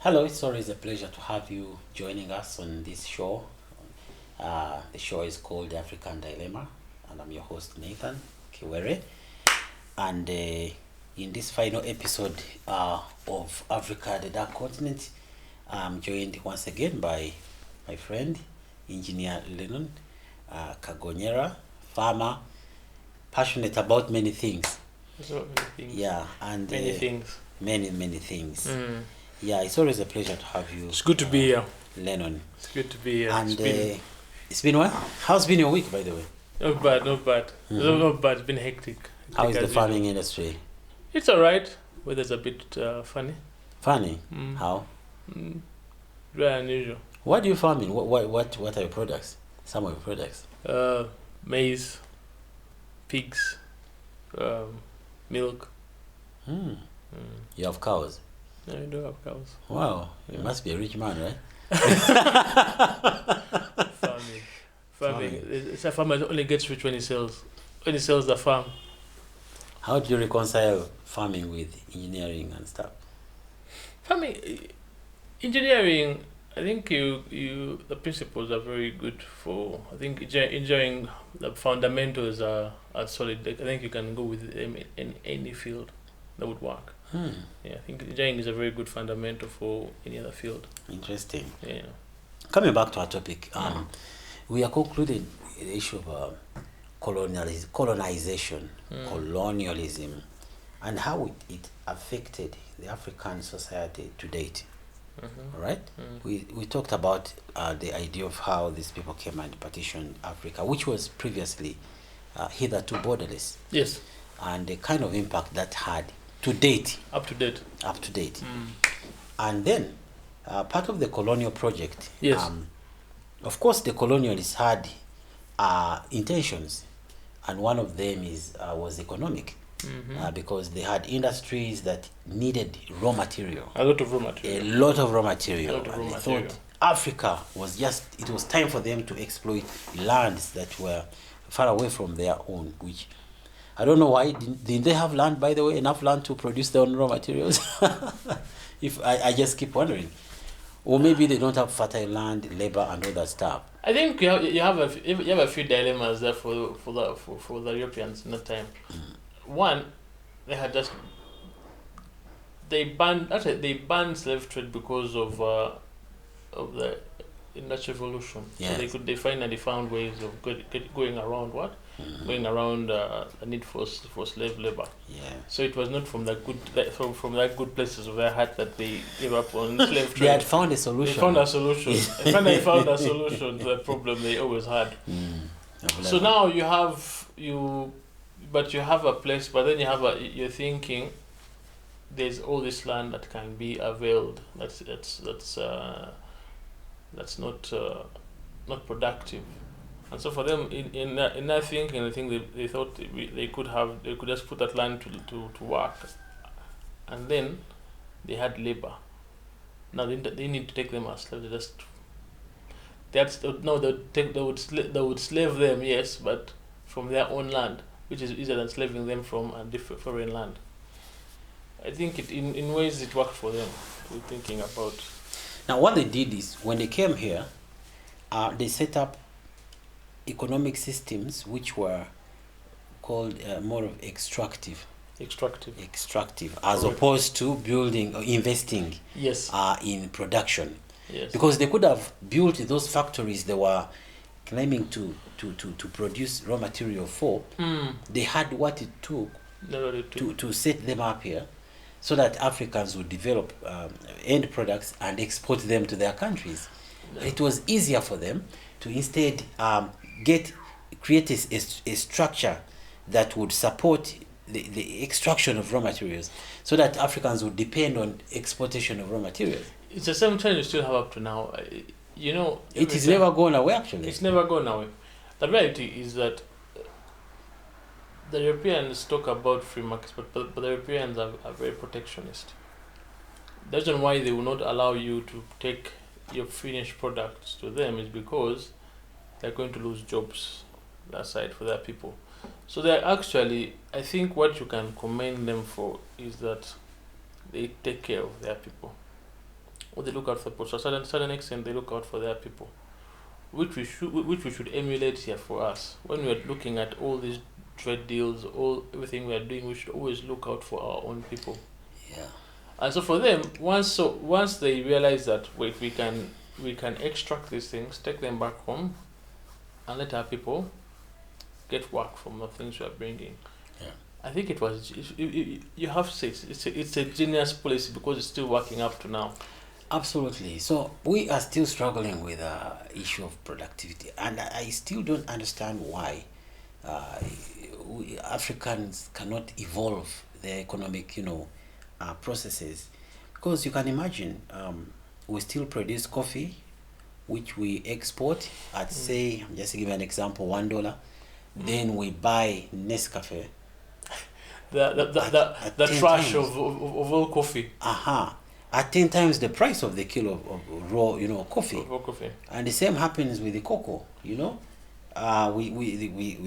Hello, it's always a pleasure to have you joining us on this show. The show is called The African Dilemma, and I'm your host, Nathan Kiwere. And in this final episode of Africa, the Dark Continent, I'm joined once again by my friend, Engineer Lennon Kagonyera, farmer, passionate about many things. So many things. Yeah, and Many things. many things. Mm. Yeah, it's always a pleasure to have you. It's good to be here. Lennon. It's good to be here. And it's been what? How's been your week, by the way? Not bad, not bad. Not bad. It's been hectic. How is Hectic the as farming usual. industry? It's alright. Weather's a bit funny. Funny? Mm. How? Very unusual. What do you farming? What are your products? Some of your products? Maize, pigs, milk. Hmm. You have cows? No, we do have cows. Wow, you Yeah. must be a rich man, right? Farming. Farming. Farming. It's a farmer that only gets rich when he sells. When he sells the farm. How do you reconcile farming with engineering and stuff? Farming, engineering. I think the principles are very good for. I think enjoying the fundamentals are solid. I think you can go with them in any field that would work. Yeah, I think engineering is a very good fundamental for any other field. Interesting. Yeah. Coming back to our topic, we are concluding the issue of colonization, colonialism, and how it affected the African society to date. All right? We talked about the idea of how these people came and partitioned Africa, which was previously hitherto borderless, Yes, and the kind of impact that had to date. up to date. And then part of the colonial project, Yes. of course the colonialists had intentions, and one of them was economic, because they had industries that needed raw material, A lot of raw a material. lot of raw material, A lot of and raw they material. thought Africa it was time for them to exploit lands that were far away from their own, which I don't know why. Didn't they have land, by the way, enough land to produce their own raw materials? If I just keep wondering. Or maybe they don't have fertile land, labor, and all that stuff. I think you have a few dilemmas there for the Europeans in that time. One, they had just they banned slave trade because of the Industrial Revolution. Yes. So they finally found ways of going around going around the need for slave labor. Yeah. So it was not from that good places of their heart that they gave up on slave trade. They had found a solution. They found a solution. They finally found a solution to the problem they always had. So now you have a place, but then you're thinking there's all this land that can be availed. That's not productive. And so for them, in that thinking, I think they thought they could just put that land to work, and then they had labor. Now they need to take them as slaves. They would slave them, yes, but from their own land, which is easier than slaving them from a different foreign land. I think in ways it worked for them. We're thinking about. Now, what they did is when they came here, they set up economic systems which were called more of extractive, as Correct. opposed to building or investing Yes. in production. Yes. Because they could have built those factories they were claiming to produce raw material for. They had what it took to set them up here, so that Africans would develop end products and export them to their countries. It was easier for them to instead create a structure that would support the extraction of raw materials, so that Africans would depend on exportation of raw materials. It's the same trend you still have up to now. It is never gone away, actually. It's never gone away. The reality is that the Europeans talk about free markets, but the Europeans are very protectionist. The reason why they will not allow you to take your finished products to them is because they're going to lose jobs that side for their people. So they're actually, I think what you can commend them for is that they take care of their people. or they look out for to a certain extent they look out for their people, which we should emulate here for us. When we are looking at all these trade deals, everything we are doing, we should always look out for our own people. Yeah. And so for them, once they realize that wait, we can extract these things, take them back home, and let our people get work from the things we are bringing. Yeah. I think you have to say it's a genius policy because it's still working up to now. Absolutely. So we are still struggling with the issue of productivity, and I still don't understand why we Africans cannot evolve their economic, processes, because you can imagine we still produce coffee, which we export at say, just to give an example, $1. Then we buy Nescafe. The trash of all coffee. At 10 times the price of the kilo of raw, coffee. Raw coffee. And the same happens with the cocoa, we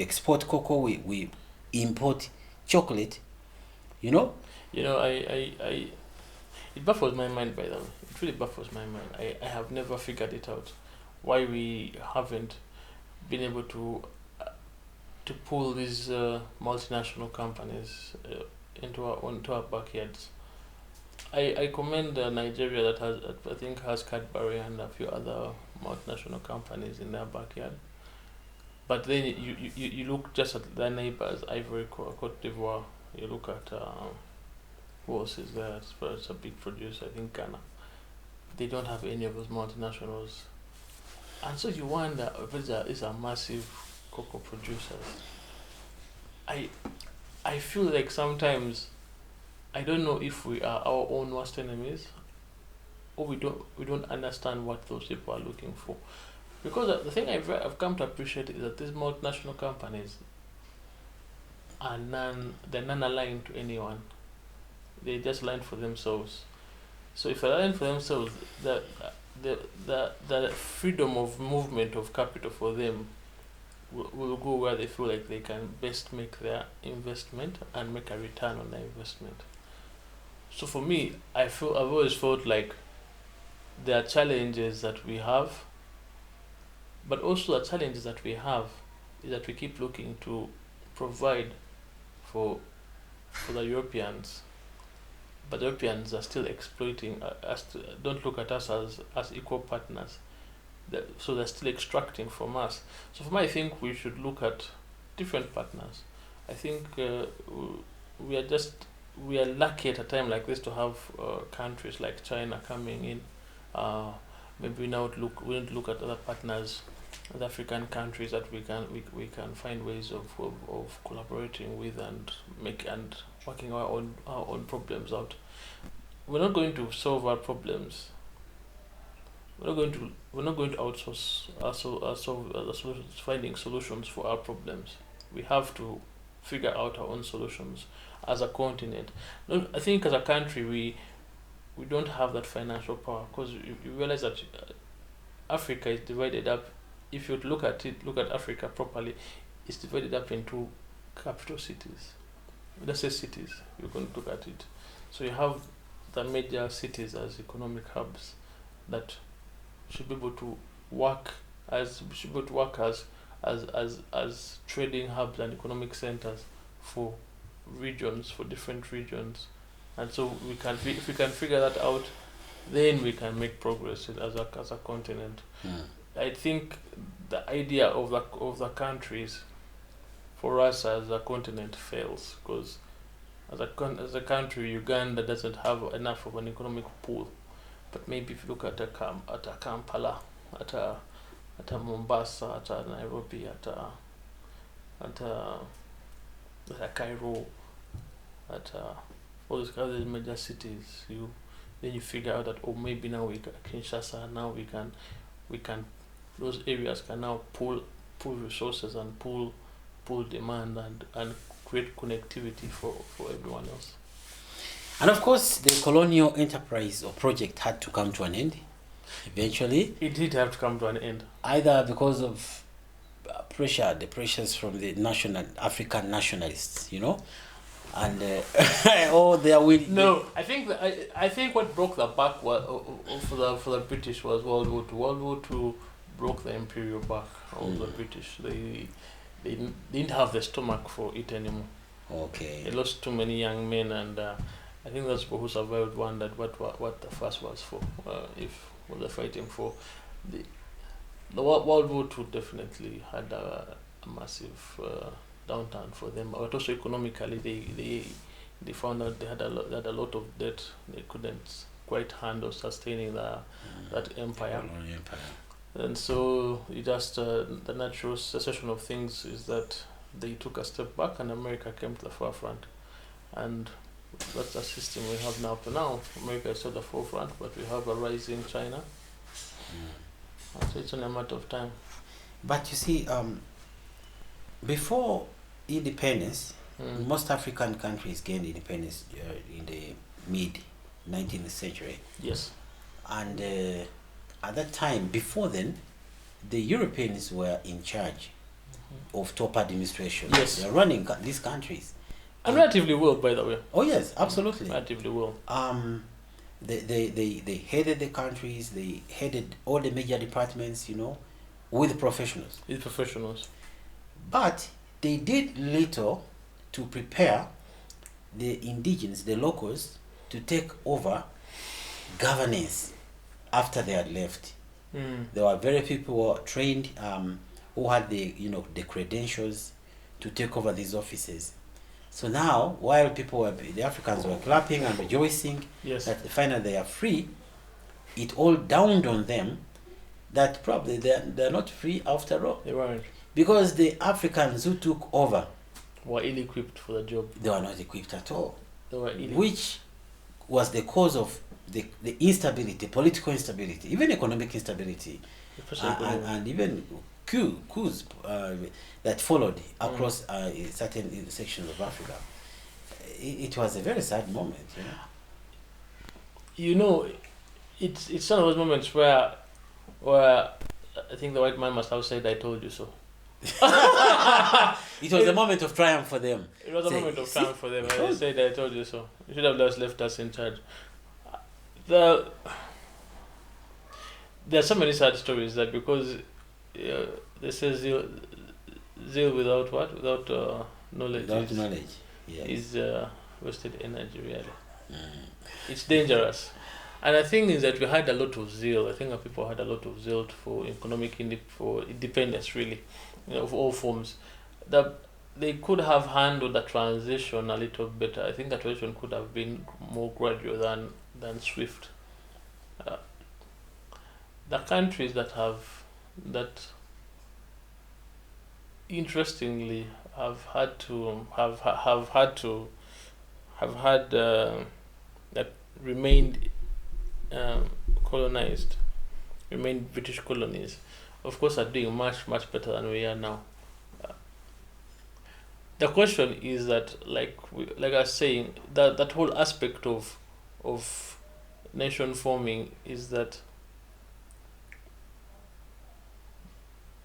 export cocoa, we import chocolate, it baffles my mind, by the way. It really baffles my mind. I have never figured it out why we haven't been able to pull these multinational companies into our backyards. I commend Nigeria that has Cadbury and a few other multinational companies in their backyard. But then you look just at their neighbors, Ivory Coast, Cote d'Ivoire. You look at who else is there? It's a big producer. I think Ghana. They don't have any of those multinationals, and so you wonder if these are massive cocoa producers. I feel like sometimes I don't know if we are our own worst enemies, or we don't understand what those people are looking for. Because the thing I've come to appreciate is that these multinational companies they're non-aligned to anyone. They just align for themselves. So if they align for themselves, the freedom of movement of capital for them will go where they feel like they can best make their investment and make a return on their investment. So for me, I've always felt like there are challenges that we have, but also the challenges that we have is that we keep looking to provide for the Europeans, but the Europeans are still exploiting us. Don't look at us as equal partners. So they're still extracting from us. So for me, I think we should look at different partners. I think we are lucky at a time like this to have countries like China coming in. Maybe we don't look at other partners, other African countries that we can find ways of collaborating with and working our own problems out. We're not going to solve our problems. We're not going to outsource finding solutions for our problems. We have to figure out our own solutions as a continent. I think as a country we don't have that financial power, because you realize that Africa is divided up. If you look at Africa properly, it's divided up into capital cities. Let's say cities. You're going to look at it. So you have the major cities as economic hubs that should be able to work as trading hubs and economic centers for different regions. And so if we can figure that out, then we can make progress as a continent. I think the idea of the countries for us as a continent fails, because as a country, Uganda doesn't have enough of an economic pool. But maybe if you look at a Kampala, at a Mombasa, at a Nairobi, at a Cairo, at all these other major cities, then you figure out that maybe now Kinshasa, now we can those areas can now pull resources and pull demand and create connectivity for everyone else. And of course, the colonial enterprise or project had to come to an end eventually. It did have to come to an end. Either because of the pressures from the African nationalists, and oh, they are willing. No, I think what broke the back was, for the British was World War II. World War II broke the imperial back of the British. They didn't have the stomach for it anymore. Okay. They lost too many young men, and I think those people who survived wondered what the fuss was for. If what they're fighting for, the World War II definitely had a massive downturn for them, but also economically they found out they had a lot of debt. They couldn't quite handle sustaining that empire. And so it just the natural succession of things is that they took a step back and America came to the forefront. And that's the system we have now to now. America is at the forefront, but we have a rising China. So it's only a matter of time. But you see, before independence, most African countries gained independence in the mid-19th century. Yes. And at that time, before then, the Europeans were in charge of top administration. Yes. They are running these countries. And relatively well, by the way. Oh yes, absolutely. Relatively well. They headed the countries, they headed all the major departments, with professionals. With professionals. But they did little to prepare the indigenous, the locals, to take over governance after they had left. There were very people who were trained, who had the credentials to take over these offices. So now, while the Africans were clapping and rejoicing that finally they are free, it all dawned on them that probably they're not free after all. They weren't. Because the Africans who took over were ill-equipped for the job. They were not equipped at all. They were which was the cause of the instability, political instability, even economic instability, and even coups that followed across certain sections of Africa. It was a very sad moment. It's one of those moments where I think the white man must have said, "I told you so." It was a moment of triumph for them. It was a moment of triumph for them. I said, "I told you so." You should have just left us in charge. There are so many sad stories that because they say zeal without what? Without knowledge. Without knowledge, is wasted energy. Really, it's dangerous. And the thing is that we had a lot of zeal. I think that people had a lot of zeal for for independence, really, of all forms. That they could have handled the transition a little better. I think the transition could have been more gradual than swift. The countries that interestingly have had that remained colonized, remained British colonies, of course, are doing much better than we are now. The question is that, like I was saying, that whole aspect of nation forming is that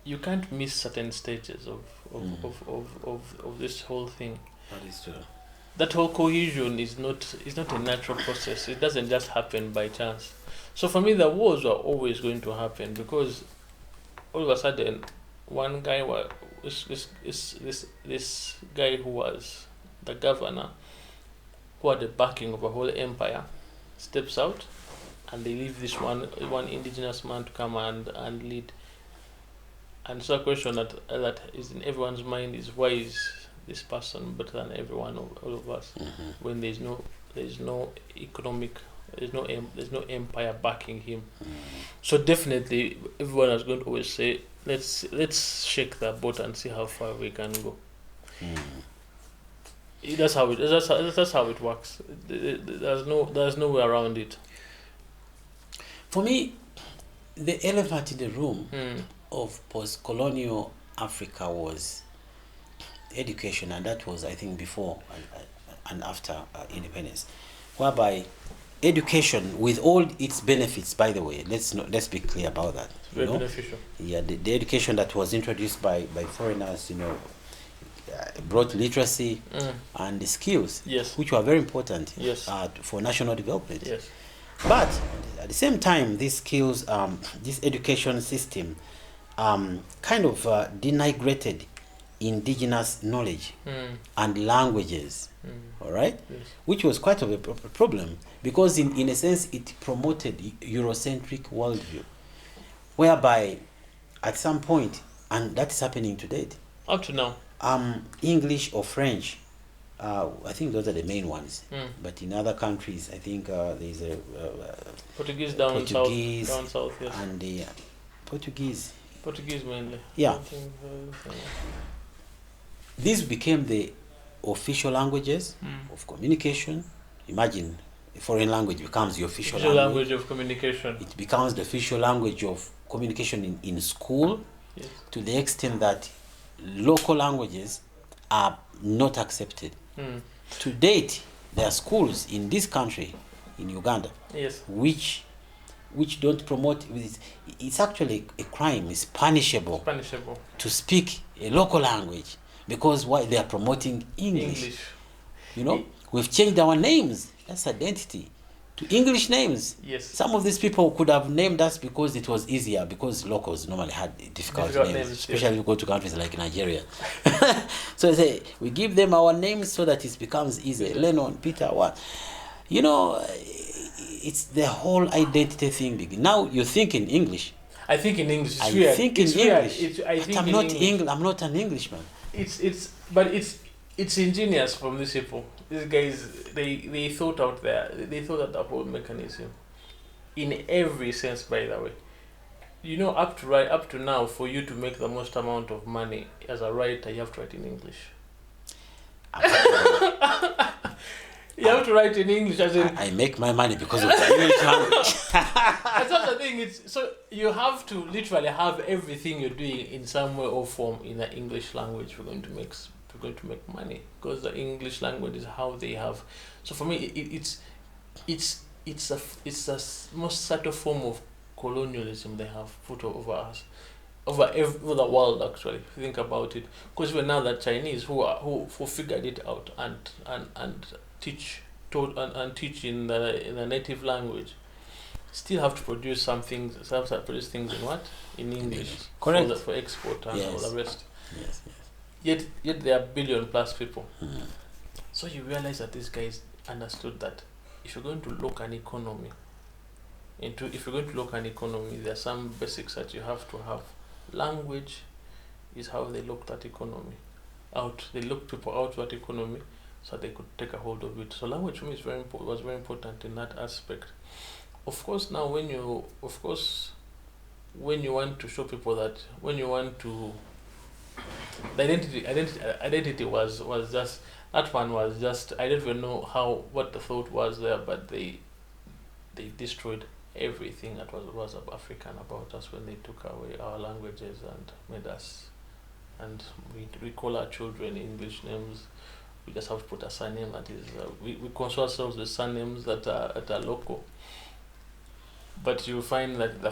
you can't miss certain stages of this whole thing. That is true. That whole cohesion is not a natural process. It doesn't just happen by chance. So for me, the wars are always going to happen because all of a sudden, one guy this guy who was the governor, who had the backing of a whole empire, steps out, and they leave this one indigenous man to come and lead. And so a question that is in everyone's mind is, why is this person better than all of us? When there's no economic, there's no empire backing him. So definitely everyone is going to always say, let's shake that boat and see how far we can go. That's how it works. There's no way around it. For me, the elephant in the room of post-colonial Africa was education, and that was, I think, before and after independence, whereby education, with all its benefits, by the way, let's be clear about that. Very beneficial. Yeah, the education that was introduced by foreigners, brought literacy and skills, which were very important for national development. But at the same time, these skills, this education system, kind of denigrated indigenous knowledge and languages, all right, which was quite of a problem, because in a sense it promoted Eurocentric worldview, whereby at some point, and that is happening to date, up to now, English or French, I think those are the main ones. But in other countries, I think there's a Portuguese down south, yes. And the Portuguese mainly. Yeah. These became the official languages of communication. Imagine a foreign language becomes the official language of communication. It becomes the official language of communication in school, to the extent that local languages are not accepted. To date, there are schools in this country, in Uganda, which don't promote. It's actually a crime. It's punishable to speak a local language, because why? They are promoting English. You know, we've changed our names. That's identity. To English names. Some of these people could have named us because it was easier, because locals normally had difficult names, especially if you go to countries like Nigeria. So they say, we give them our names so that it becomes easy. Lennon, Peter, what? You know, it's the whole identity thing. Now you think in English. I think in English. It's I weird. think in English. I'm not an Englishman. It's ingenious from these people. These guys, they thought out the whole mechanism in every sense, by the way. You know, up to now, for you to make the most amount of money as a writer, you have to write in English. You have to write in English, as in I make my money because of the English language. That's not the thing. So you have to literally have everything you're doing in some way or form in the English language. We're going to make money, because the English language is how they have. So for me, it's a most subtle form of colonialism they have put over us, over the world, actually, if you think about it. Because even now, the Chinese who figured it out and teach in the native language, still have to produce things in what? In English. Correct. For export and all the rest. Yes. Yet there are billion plus people. So you realize that these guys understood that if you're going to look an economy, there are some basics that you have to have. Language is how they looked that economy out. They looked people out that economy so they could take a hold of it. So language for me was very important in that aspect. Of course, now when you want to show people that, when you want to, the identity was just, that one was just, I don't even know what the thought was there, but they destroyed everything that was African about us when they took away our languages and made us, and we call our children English names. We just have to put a surname that is, we console ourselves with surnames that are local. But you find that the